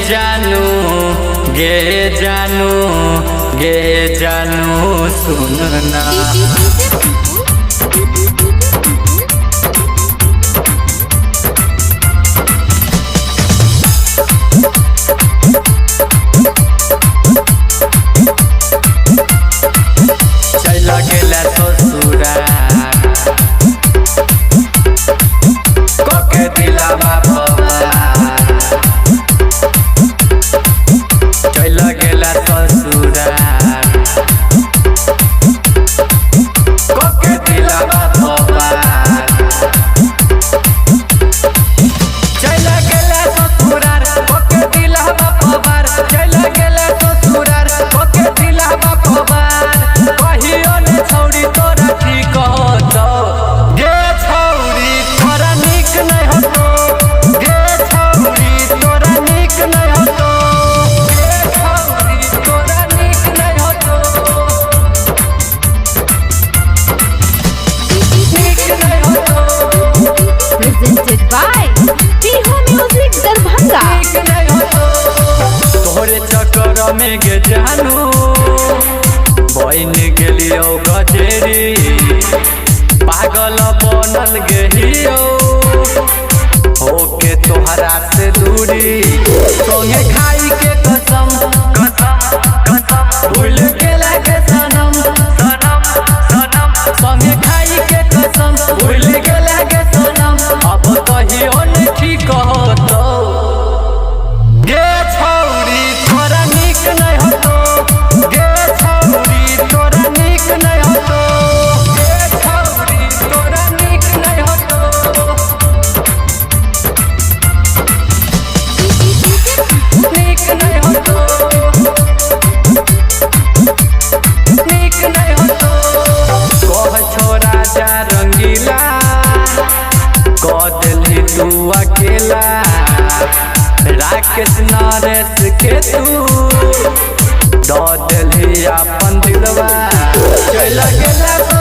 जानू गे जानू गे जानू सुनना चला गेला ससुरा कोके दिलावा चला गेला ससुरा कोके दिलावा चला गेला ससुरा कोके दिलावा पवार चला गेला ससुरा कोके दिलावा पवार कहियो ने छौड़ी तोरा ठीक होतो गे छौड़ी तोरा निक नै होतो गे छौड़ी तोरा निक नै होतो गे छौड़ी तोरा निक नै होतो निक नै होतो presented by Tihu Music Darbhanga निक नै होतो तोरे चक्कर में गे जानू बन गेलियो गजेरी पागल बनल गेहियो होके तोहरा से दूरी सोहे खाई के कसम कसम कसम भूल गेला के सनम सनम सनम सोहे खाई के कसम भूल गेला के सनम अब कहियो ने ठीक होतो गे छौरी तोरा निक नै होतो गे छौरी तोरा निक नै होतो गे छौरी तोरा निक नै होतो निक नै होतो निक नै होतो कह छोरा जा रंगीला कह देली तू अकेला राकेश नरेश के तू दो दिली अपन दिलवा चल गेला।